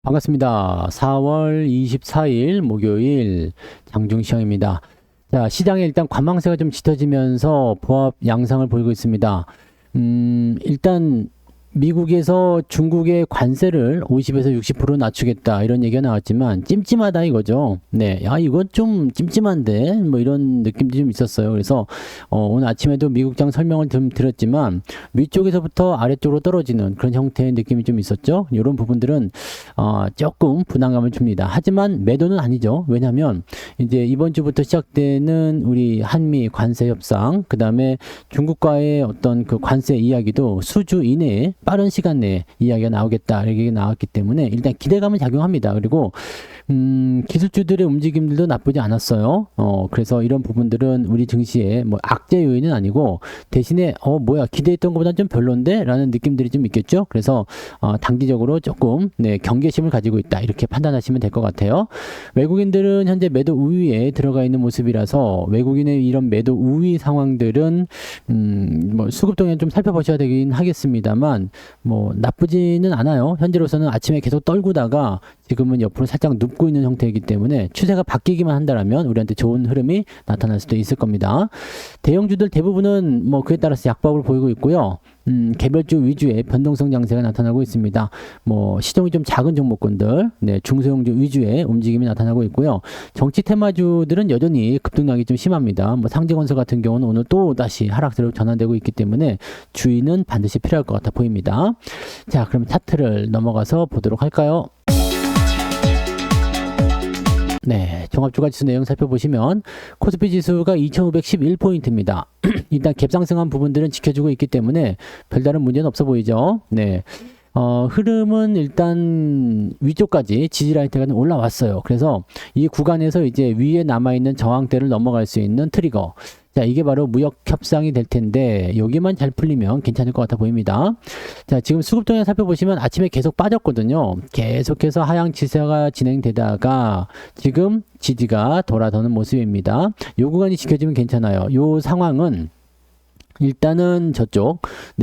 반갑습니다. 4월 24일 목요일 장중 시황입니다. 자, 시장에 일단 관망세가 좀 짙어지면서 보합 양상을 보이고 있습니다. 일단 미국에서 중국의 관세를 50에서 60% 낮추겠다 이런 얘기가 나왔지만 찜찜하다 이거죠. 네, 야 이건 좀 찜찜한데 뭐 이런 느낌도 좀 있었어요. 그래서 오늘 아침에도 미국장 설명을 좀 드렸지만 위쪽에서부터 아래쪽으로 떨어지는 그런 형태의 느낌이 좀 있었죠. 이런 부분들은 조금 부담감을 줍니다. 하지만 매도는 아니죠. 왜냐하면 이제 이번 주부터 시작되는 우리 한미 관세 협상, 그 다음에 중국과의 어떤 그 관세 이야기도 수주 이내에 빠른 시간 내에 이야기가 나오겠다 이렇게 나왔기 때문에 일단 기대감은 작용합니다. 그리고 기술주들의 움직임들도 나쁘지 않았어요. 그래서 이런 부분들은 우리 증시에 뭐 악재 요인은 아니고 대신에 뭐야 기대했던 것보다 좀 별론데 라는 느낌들이 좀 있겠죠. 그래서 단기적으로 조금 경계심을 가지고 있다 이렇게 판단하시면 될 것 같아요. 외국인들은 현재 매도 우위에 들어가 있는 모습이라서 외국인의 이런 매도 우위 상황들은 뭐 수급 동향 좀 살펴보셔야 되긴 하겠습니다만 뭐 나쁘지는 않아요. 현재로서는 아침에 계속 떨구다가 지금은 옆으로 살짝 눕고 있는 형태이기 때문에 추세가 바뀌기만 한다면 우리한테 좋은 흐름이 나타날 수도 있을 겁니다. 대형주들 대부분은 뭐 그에 따라서 약박을 보이고 있고요. 개별주 위주의 변동성 장세가 나타나고 있습니다. 뭐 시총이 좀 작은 종목군들, 중소형주 위주의 움직임이 나타나고 있고요. 정치 테마주들은 여전히 급등량이 좀 심합니다. 뭐 상징건설 같은 경우는 오늘 또 다시 하락세로 전환되고 있기 때문에 주의는 반드시 필요할 것 같아 보입니다. 자, 그럼 차트를 넘어가서 보도록 할까요? 네, 종합주가지수 내용 살펴보시면 코스피 지수가 2511포인트입니다. 일단 갭상승한 부분들은 지켜주고 있기 때문에 별다른 문제는 없어 보이죠. 네. 흐름은 일단 위쪽까지 지지라인대가 올라왔어요. 그래서 이 구간에서 이제 위에 남아있는 저항대를 넘어갈 수 있는 트리거. 자, 이게 바로 무역 협상이 될 텐데 여기만 잘 풀리면 괜찮을 것 같아 보입니다. 자, 지금 수급 동향 살펴보시면 아침에 계속 빠졌거든요. 계속해서 하향 지세가 진행되다가 지금 지지가 돌아서는 모습입니다. 요 구간이 지켜지면 괜찮아요. 요 상황은 일단은 저쪽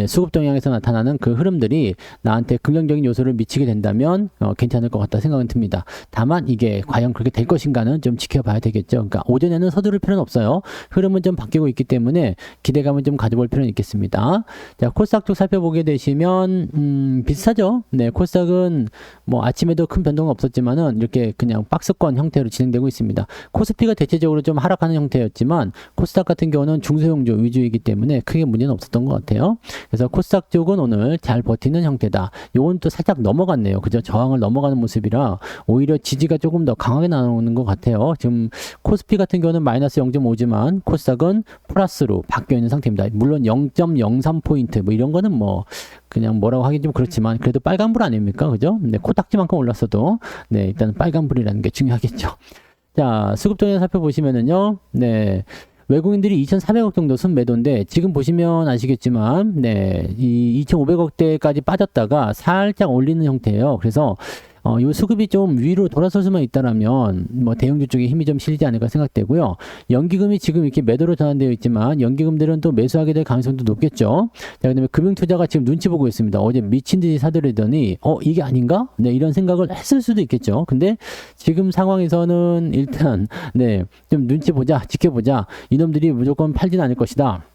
수급 동향에서 나타나는 그 흐름들이 나한테 긍정적인 요소를 미치게 된다면 괜찮을 것 같다 생각은 듭니다. 다만 이게 과연 그렇게 될 것인가는 좀 지켜봐야 되겠죠. 그러니까 오전에는 서두를 필요는 없어요. 흐름은 좀 바뀌고 있기 때문에 기대감을 좀 가져볼 필요는 있겠습니다. 자, 코스닥 쪽 살펴보게 되시면 비슷하죠. 네, 코스닥은 뭐 아침에도 큰 변동은 없었지만은 이렇게 그냥 박스권 형태로 진행되고 있습니다. 코스피가 대체적으로 좀 하락하는 형태였지만 코스닥 같은 경우는 중소형주 위주이기 때문에 크게 문제는 없었던 것 같아요. 그래서 코스닥 쪽은 오늘 잘 버티는 형태다. 요건 또 살짝 넘어갔네요. 그죠? 저항을 넘어가는 모습이라 오히려 지지가 조금 더 강하게 나오는 것 같아요. 지금 코스피 같은 경우는 마이너스 0.5지만 코스닥은 플러스로 바뀌어 있는 상태입니다. 물론 0.03포인트 뭐 이런 거는 뭐 그냥 뭐라고 하긴 좀 그렇지만 그래도 빨간불 아닙니까? 그죠? 네, 코딱지만큼 올랐어도 일단 빨간불이라는 게 중요하겠죠. 자, 수급동향 살펴보시면은요. 네. 외국인들이 2,400억 정도 순매도인데 지금 보시면 아시겠지만 이 2,500억대까지 빠졌다가 살짝 올리는 형태예요. 그래서 이 수급이 좀 위로 돌아설 수만 있다라면 뭐 대형주 쪽에 힘이 좀 실리지 않을까 생각되고요. 연기금이 지금 이렇게 매도로 전환되어 있지만 연기금들은 또 매수하게 될 가능성도 높겠죠. 자, 그다음에 금융투자가 지금 눈치 보고 있습니다. 어제 미친 듯이 사들이더니 이게 아닌가? 네, 이런 생각을 했을 수도 있겠죠. 근데 지금 상황에서는 일단 좀 눈치 보자, 지켜보자. 이놈들이 무조건 팔진 않을 것이다.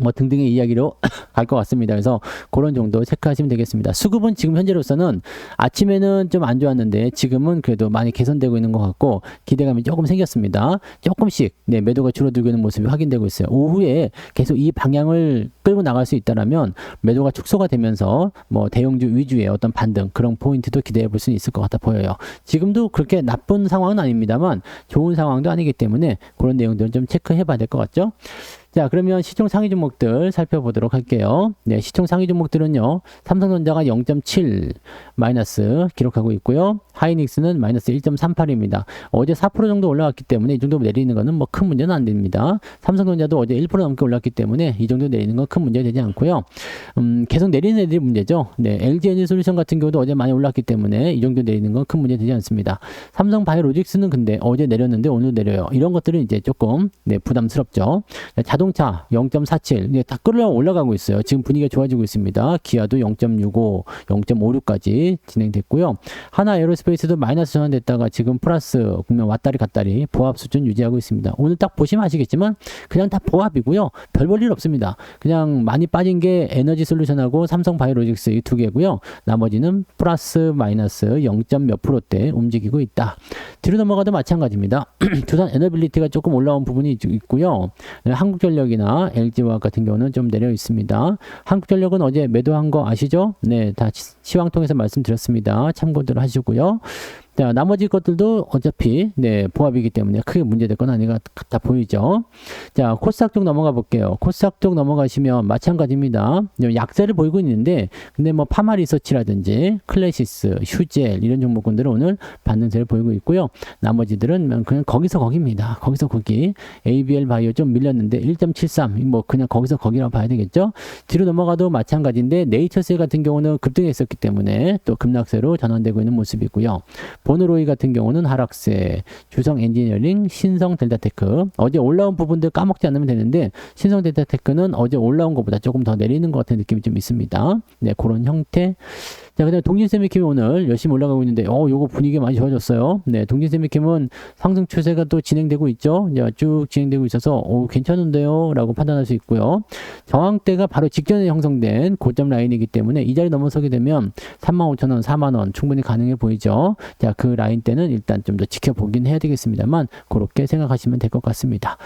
뭐 등등의 이야기로 갈 것 같습니다. 그래서 그런 정도 체크하시면 되겠습니다. 수급은 지금 현재로서는 아침에는 좀 안 좋았는데 지금은 그래도 많이 개선되고 있는 것 같고 기대감이 조금 생겼습니다. 조금씩 매도가 줄어들고 있는 모습이 확인되고 있어요. 오후에 계속 이 방향을 끌고 나갈 수 있다라면 매도가 축소가 되면서 뭐 대형주 위주의 어떤 반등 그런 포인트도 기대해 볼 수 있을 것 같아 보여요. 지금도 그렇게 나쁜 상황은 아닙니다만 좋은 상황도 아니기 때문에 그런 내용들은 좀 체크해 봐야 될 것 같죠. 자, 그러면 시총 상위 종목들 살펴보도록 할게요. 시총 상위 종목들은요. 삼성전자가 0.7 마이너스 기록하고 있고요. 하이닉스는 마이너스 1.38입니다. 어제 4% 정도 올라왔기 때문에 이 정도 내리는 거는 뭐 큰 문제는 안 됩니다. 삼성전자도 어제 1% 넘게 올랐기 때문에 이 정도 내리는 건 큰 문제가 되지 않고요. 계속 내리는 애들이 문제죠. 네, LG에너지솔루션 같은 경우도 어제 많이 올랐기 때문에 이 정도 내리는 건 큰 문제 되지 않습니다. 삼성바이오로직스는 근데 어제 내렸는데 오늘 내려요. 이런 것들은 이제 조금 네, 부담스럽죠. 네, 자동차 0.47 네, 다 끌어 올라가고 있어요. 지금 분위기가 좋아지고 있습니다. 기아도 0.65, 0.56까지 진행됐고요. 하나 에어로스페이스도 마이너스 전환됐다가 지금 플러스 국면 왔다리 갔다리 보합 수준 유지하고 있습니다. 오늘 딱 보시면 아시겠지만 그냥 다 보합이고요. 별 볼 일 없습니다. 그냥 많이 빠진 게 에너지 솔루션하고 삼성 바이오로직스 이 두 개고요. 나머지는 플러스 마이너스 0. 몇 %대 움직이고 있다. 뒤로 넘어가도 마찬가지입니다. 두산 에너빌리티가 조금 올라온 부분이 있고요. 한국전력이나 LG화학 같은 경우는 좀 내려 있습니다. 한국전력은 어제 매도한 거 아시죠? 네, 다 시황 통해서 말씀드렸습니다. 참고들 하시고요. 자, 나머지 것들도 어차피 네, 보합이기 때문에 크게 문제될 건 아니가 같아 보이죠. 자, 코스닥 쪽 넘어가 볼게요. 코스닥 쪽 넘어가시면 마찬가지입니다. 약세를 보이고 있는데 근데 뭐 파마리서치라든지 클래시스, 휴젤 이런 종목군들은 오늘 반등세를 보이고 있고요. 나머지들은 그냥 거기서 거기입니다. 거기서 거기. ABL 바이오 좀 밀렸는데 1.73 뭐 그냥 거기서 거기라고 봐야 되겠죠. 뒤로 넘어가도 마찬가지인데 네이처셀 같은 경우는 급등했었기 때문에 또 급락세로 전환되고 있는 모습이고요. 보너로이 같은 경우는 하락세, 주성 엔지니어링, 신성 델타테크. 어제 올라온 부분들 까먹지 않으면 되는데 신성 델타테크는 어제 올라온 것보다 조금 더 내리는 것 같은 느낌이 좀 있습니다. 네, 그런 형태. 자, 그다음에 동진세미캠이 오늘 열심히 올라가고 있는데 요거 분위기가 많이 좋아졌어요. 네, 동진세미캠은 상승 추세가 또 진행되고 있죠. 이제 쭉 진행되고 있어서 괜찮은데요 라고 판단할 수 있고요. 저항대가 바로 직전에 형성된 고점 라인이기 때문에 이 자리 넘어서게 되면 35,000원, 4만원 충분히 가능해 보이죠. 자, 그 라인 때는 일단 좀 더 지켜보긴 해야 되겠습니다만 그렇게 생각하시면 될 것 같습니다.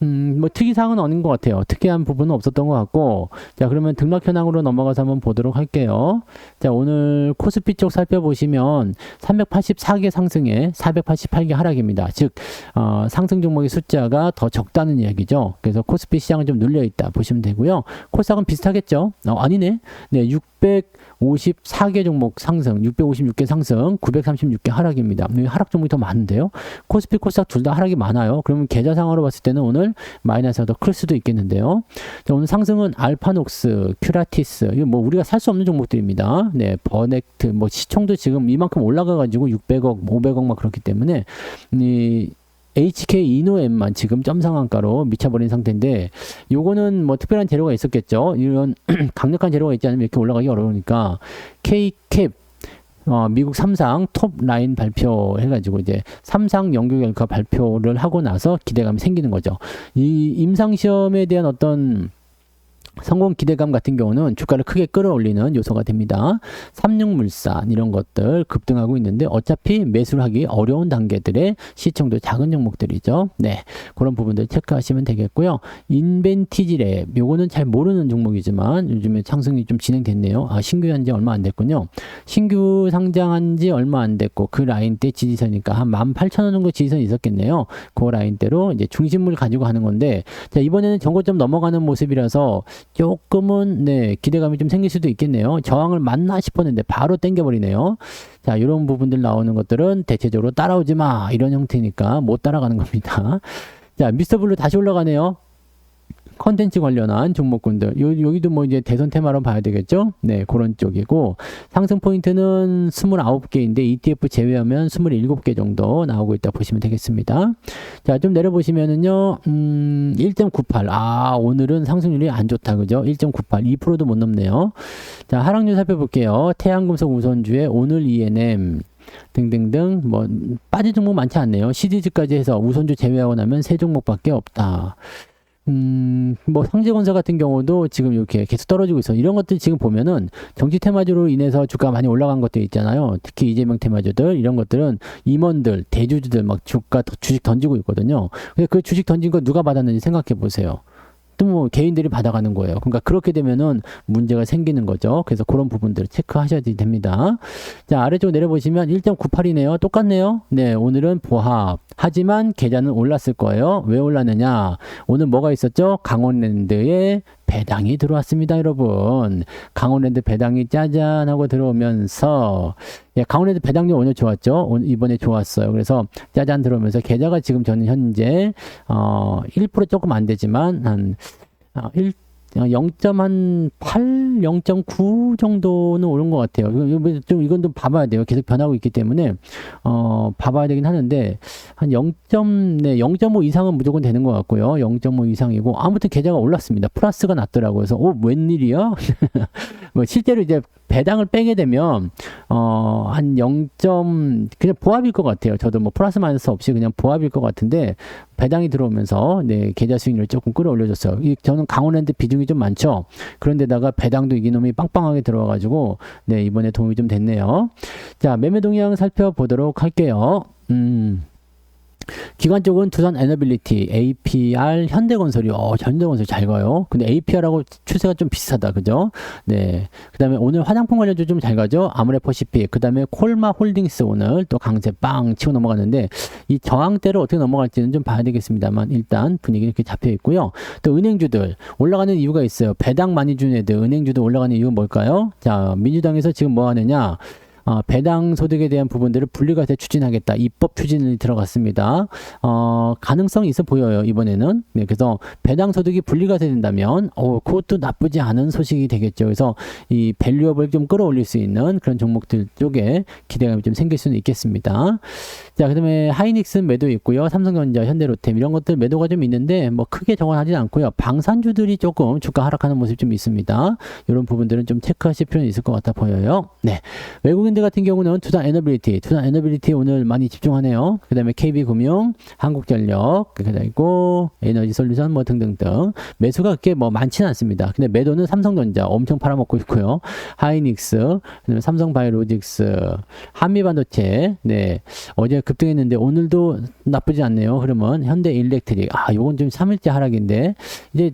뭐 특이사항은 아닌 것 같아요. 특이한 부분은 없었던 것 같고. 자, 그러면 등락 현황으로 넘어가서 한번 보도록 할게요. 자, 오늘 코스피 쪽 살펴보시면 384개 상승에 488개 하락입니다. 즉 상승 종목의 숫자가 더 적다는 이야기죠. 그래서 코스피 시장은 좀 눌려있다 보시면 되고요. 코스닥은 비슷하겠죠. 아니네. 네, 654개 종목 상승, 656개 상승, 936개 하락입니다. 하락 종목이 더 많은데요. 코스피, 코스닥 둘 다 하락이 많아요. 그러면 계좌상으로 봤을 때는 오늘 마이너스가 더 클 수도 있겠는데요. 자, 오늘 상승은 알파녹스, 큐라티스, 이거 뭐 우리가 살 수 없는 종목들입니다. 네, 버넥트, 뭐 시총도 지금 이만큼 올라가가지고 600억, 500억 막 그렇기 때문에 이 HK 이노엠만 지금 점상한가로 미쳐버린 상태인데 요거는 뭐 특별한 재료가 있었겠죠. 이런 강력한 재료가 있지 않으면 이렇게 올라가기 어려우니까 K캡 미국 삼상 톱 라인 발표해가지고 이제 삼상 연구 결과 발표를 하고 나서 기대감이 생기는 거죠. 이 임상시험에 대한 어떤 성공 기대감 같은 경우는 주가를 크게 끌어올리는 요소가 됩니다. 삼육물산 이런 것들 급등하고 있는데 어차피 매수를 하기 어려운 단계들의 시총도 작은 종목들이죠. 네, 그런 부분들 체크하시면 되겠고요. 인벤티지랩 요거는 잘 모르는 종목이지만 요즘에 상승이 좀 진행됐네요. 신규한 지 얼마 안 됐군요. 신규 상장한 지 얼마 안 됐고 그 라인대 지지선이니까 한 18,000원 정도 지지선이 있었겠네요. 그 라인대로 이제 중심을 가지고 하는 건데 자, 이번에는 정고점 넘어가는 모습이라서 조금은 네, 기대감이 좀 생길 수도 있겠네요. 저항을 맞나 싶었는데 바로 땡겨버리네요. 자, 이런 부분들 나오는 것들은 대체적으로 따라오지 마 이런 형태니까 못 따라가는 겁니다. 자, 미스터블루 다시 올라가네요. 컨텐츠 관련한 종목군들 여기도 뭐 이제 대선 테마로 봐야 되겠죠. 네, 그런 쪽이고 상승 포인트는 29개인데 ETF 제외하면 27개 정도 나오고 있다 보시면 되겠습니다. 자, 좀 내려보시면은요 1.98 오늘은 상승률이 안 좋다 그죠. 1.98 2%도 못 넘네요. 자, 하락률 살펴볼게요. 태양금속 우선주의 오늘 ENM 등등등 뭐 빠진 종목 많지 않네요. 시리즈까지 해서 우선주 제외하고 나면 3종목밖에 없다. 뭐 상제건설 같은 경우도 지금 이렇게 계속 떨어지고 있어. 이런 것들 지금 보면은 정치 테마주로 인해서 주가 많이 올라간 것들 있잖아요. 특히 이재명 테마주들 이런 것들은 임원들, 대주주들 막 주식 던지고 있거든요. 근데 그 주식 던진 거 누가 받았는지 생각해 보세요. 또 뭐 개인들이 받아가는 거예요. 그러니까 그렇게 되면은 문제가 생기는 거죠. 그래서 그런 부분들을 체크하셔야 됩니다. 자, 아래쪽 내려보시면 1.98이네요. 똑같네요. 네, 오늘은 보합. 하지만 계좌는 올랐을 거예요. 왜 올랐느냐? 오늘 뭐가 있었죠? 강원랜드의 배당이 들어왔습니다, 여러분. 강원랜드 배당이 짜잔 하고 들어오면서, 예, 강원랜드 배당률 오늘 좋았죠? 이번에 좋았어요. 그래서 짜잔 들어오면서 계좌가 지금 저는 현재 1% 조금 안 되지만 한 0.8, 0.9 정도는 오른 것 같아요. 좀 이건 좀 봐봐야 돼요. 계속 변하고 있기 때문에 봐봐야 되긴 하는데 한 0.5 이상은 무조건 되는 것 같고요. 0.5 이상이고 아무튼 계좌가 올랐습니다. 플러스가 났더라고요. 그래서 웬일이야? 뭐 실제로 이제 배당을 빼게 되면 한 0. 그냥 보합일 것 같아요. 저도 뭐 플러스 마이너스 없이 그냥 보합일 것 같은데 배당이 들어오면서 네, 계좌 수익률을 조금 끌어올려줬어요. 저는 강원랜드 비중이 좀 많죠. 그런데다가 배당도 이놈이 빵빵하게 들어와가지고 네, 이번에 도움이 좀 됐네요. 자, 매매 동향 살펴보도록 할게요. 기관 쪽은 두산 에너빌리티, APR, 현대건설이 현대건설 잘 가요. 근데 APR하고 추세가 좀 비슷하다, 그죠? 네. 그다음에 오늘 화장품 관련주 좀 잘 가죠. 아모레퍼시픽. 그다음에 콜마 홀딩스 오늘 또 강세 빵 치고 넘어갔는데 이 저항대를 어떻게 넘어갈지는 좀 봐야 되겠습니다만 일단 분위기 이렇게 잡혀 있고요. 또 은행주들 올라가는 이유가 있어요. 배당 많이 주는 애들 은행주도 올라가는 이유는 뭘까요? 자, 민주당에서 지금 뭐 하느냐? 배당 소득에 대한 부분들을 분리과세 추진하겠다. 입법 추진이 들어갔습니다. 가능성이 있어 보여요. 이번에는. 네, 그래서 배당 소득이 분리과세 된다면 그것도 나쁘지 않은 소식이 되겠죠. 그래서 이 밸류업을 좀 끌어올릴 수 있는 그런 종목들 쪽에 기대감이 좀 생길 수는 있겠습니다. 자, 그다음에 하이닉스 매도 있고요. 삼성전자, 현대로템 이런 것들 매도가 좀 있는데 뭐 크게 정원하지 않고요. 방산주들이 조금 주가 하락하는 모습이 좀 있습니다. 이런 부분들은 좀 체크하실 필요는 있을 것 같아 보여요. 네. 외국인들 같은 경우는 두산 에너빌리티 오늘 많이 집중하네요. 그 다음에 KB금융, 한국전력, 그리고 에너지솔루션 뭐 등등등 매수가 그렇게 뭐 많지는 않습니다. 근데 매도는 삼성전자 엄청 팔아먹고 있고요. 하이닉스, 그다음에 삼성바이오로직스, 한미반도체, 네 어제 급등했는데 오늘도 나쁘지 않네요. 그러면 현대일렉트릭, 요건 좀 3일째 하락인데 이제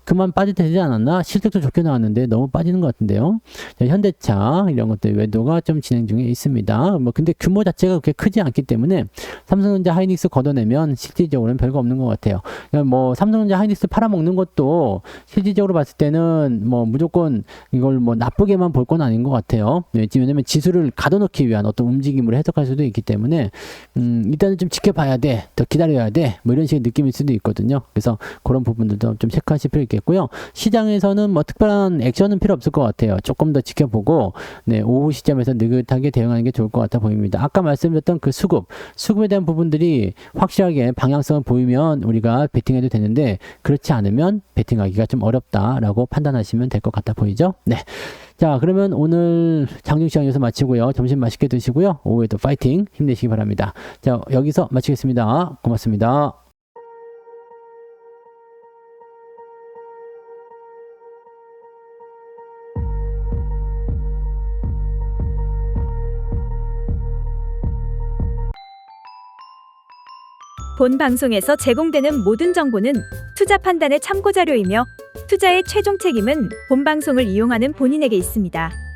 그만 빠질 때 되지 않았나? 실적도 좋게 나왔는데 너무 빠지는 것 같은데요. 자, 현대차 이런 것들 매도가 좀 진행 중에 있습니다. 뭐 근데 규모 자체가 그렇게 크지 않기 때문에 삼성전자 하이닉스 걷어내면 실질적으로는 별거 없는 것 같아요. 그러니까 뭐 삼성전자 하이닉스 팔아먹는 것도 실질적으로 봤을 때는 뭐 무조건 이걸 뭐 나쁘게만 볼 건 아닌 것 같아요. 네, 왜냐면 지수를 가둬놓기 위한 어떤 움직임으로 해석할 수도 있기 때문에 일단은 좀 지켜봐야 돼, 더 기다려야 돼, 뭐 이런 식의 느낌일 수도 있거든요. 그래서 그런 부분들도 좀 체크하실 필요 있겠고요. 시장에서는 뭐 특별한 액션은 필요 없을 것 같아요. 조금 더 지켜보고 네, 오후 시점에서 느긋하게 대응하는 게 좋을 것 같아 보입니다. 아까 말씀드렸던 그 수급에 대한 부분들이 확실하게 방향성을 보이면 우리가 베팅해도 되는데 그렇지 않으면 베팅하기가 좀 어렵다라고 판단하시면 될 것 같아 보이죠? 네. 자, 그러면 오늘 장중시장 여기서 마치고요. 점심 맛있게 드시고요. 오후에도 파이팅 힘내시기 바랍니다. 자, 여기서 마치겠습니다. 고맙습니다. 본 방송에서 제공되는 모든 정보는 투자 판단의 참고 자료이며 투자의 최종 책임은 본 방송을 이용하는 본인에게 있습니다.